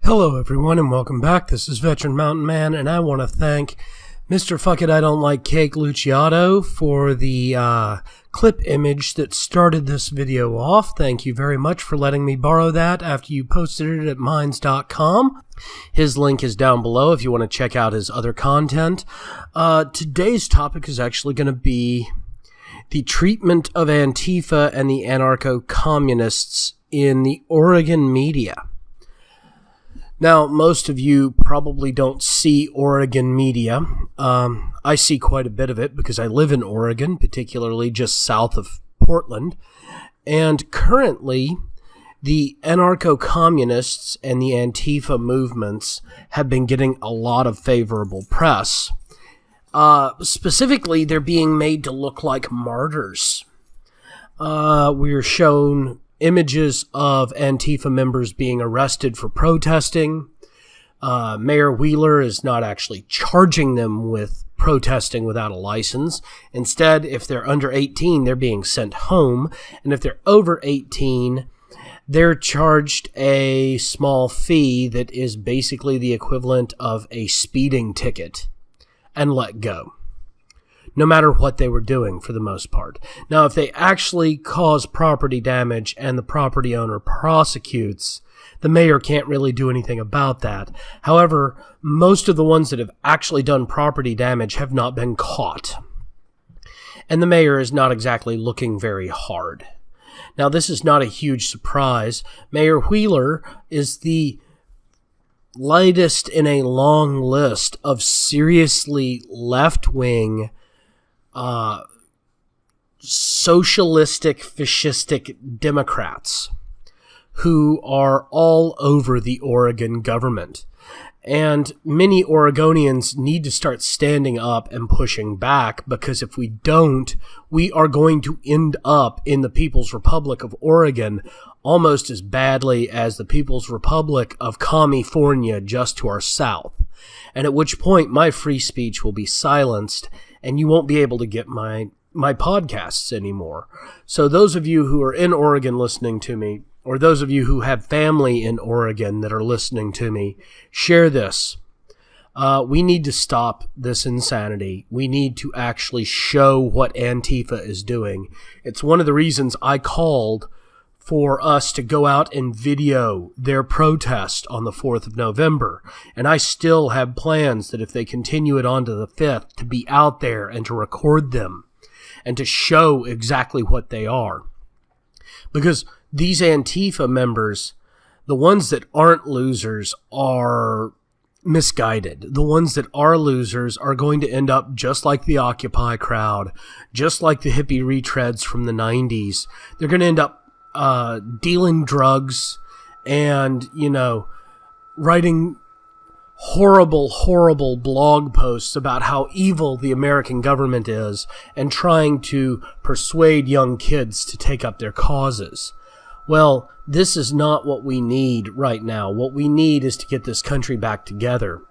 Hello everyone and welcome back. This is Veteran Mountain Man, and I want to thank Mr. Fuck It I Don't Like Cake Luciato for the clip image that started this video off. Thank you very much for letting me borrow that after you posted it at minds.com. His link is down below if you want to check out his other content. Today's topic is actually going to be the treatment of Antifa and the Anarcho-Communists in the Oregon media. Now, most of you probably don't see Oregon media. I see quite a bit of it because I live in Oregon, particularly just south of Portland. And currently, the Anarcho-Communists and the Antifa movements have been getting a lot of favorable press. Specifically, they're being made to look like martyrs. We're shown images of Antifa members being arrested for protesting. Mayor Wheeler is not actually charging them with protesting without a license. Instead, if they're under 18, they're being sent home. And if they're over 18, they're charged a small fee that is basically the equivalent of a speeding ticket and let go, no matter what they were doing for the most part. Now, if they actually cause property damage and the property owner prosecutes, the mayor can't really do anything about that. However, most of the ones that have actually done property damage have not been caught. And the mayor is not exactly looking very hard. Now, this is not a huge surprise. Mayor Wheeler is the latest in a long list of seriously left-wing socialistic, fascistic Democrats who are all over the Oregon government. And many Oregonians need to start standing up and pushing back, because if we don't, we are going to end up in the People's Republic of Oregon almost as badly as the People's Republic of California just to our south. And at which point my free speech will be silenced and you won't be able to get my podcasts anymore. So those of you who are in Oregon listening to me, or those of you who have family in Oregon that are listening to me, share this. We need to stop this insanity. We need to actually show what Antifa is doing. It's one of the reasons I called for us to go out and video their protest on the 4th of November. And I still have plans that if they continue it on to the 5th, to be out there and to record them and to show exactly what they are. Because these Antifa members, the ones that aren't losers, are misguided. The ones that are losers are going to end up just like the Occupy crowd, just like the hippie retreads from the 90s. They're going to end up dealing drugs and, writing horrible blog posts about how evil the American government is and trying to persuade young kids to take up their causes. Well, this is not what we need right now. What we need is to get this country back together.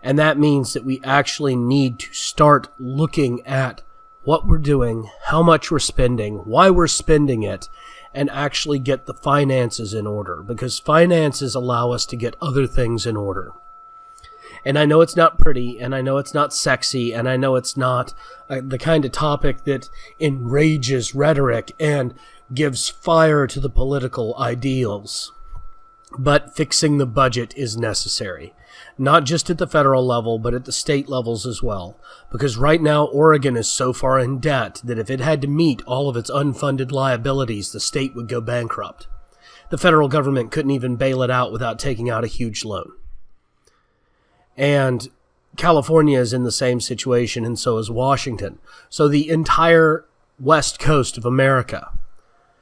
And that means that we actually need to start looking at what we're doing, how much we're spending, why we're spending it, and actually get the finances in order, because finances allow us to get other things in order. And I know it's not pretty, and I know it's not sexy, and I know it's not the kind of topic that enrages rhetoric and gives fire to the political ideals. But fixing the budget is necessary, not just at the federal level, but at the state levels as well. Because right now, Oregon is so far in debt that if it had to meet all of its unfunded liabilities, the state would go bankrupt. The federal government couldn't even bail it out without taking out a huge loan. And California is in the same situation, and so is Washington. So the entire west coast of America,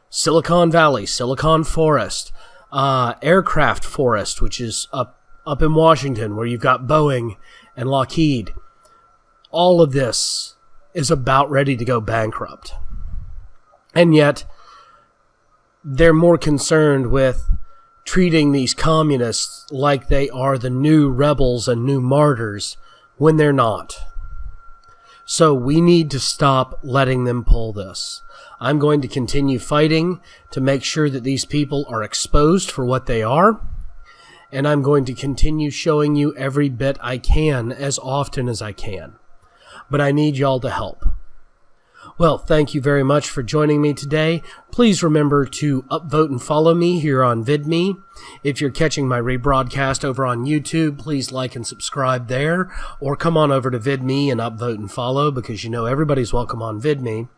Silicon Valley, Silicon Forest, Aircraft Forest, which is up in Washington, where you've got Boeing and Lockheed, all of this is about ready to go bankrupt. And yet, they're more concerned with treating these communists like they are the new rebels and new martyrs when they're not. So we need to stop letting them pull this. I'm going to continue fighting to make sure that these people are exposed for what they are, and I'm going to continue showing you every bit I can as often as I can. But I need y'all to help. Well, thank you very much for joining me today. Please remember to upvote and follow me here on VidMe. If you're catching my rebroadcast over on YouTube, please like and subscribe there, or come on over to VidMe and upvote and follow, because you know everybody's welcome on VidMe.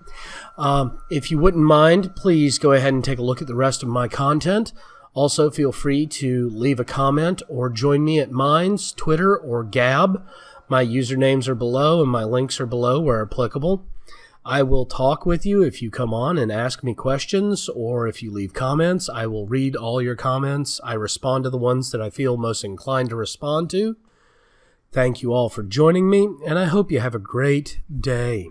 If you wouldn't mind, please go ahead and take a look at the rest of my content. Also, feel free to leave a comment or join me at Minds, Twitter, or Gab. My usernames are below and my links are below where applicable. I will talk with you if you come on and ask me questions, or if you leave comments. I will read all your comments. I respond to the ones that I feel most inclined to respond to. Thank you all for joining me, and I hope you have a great day.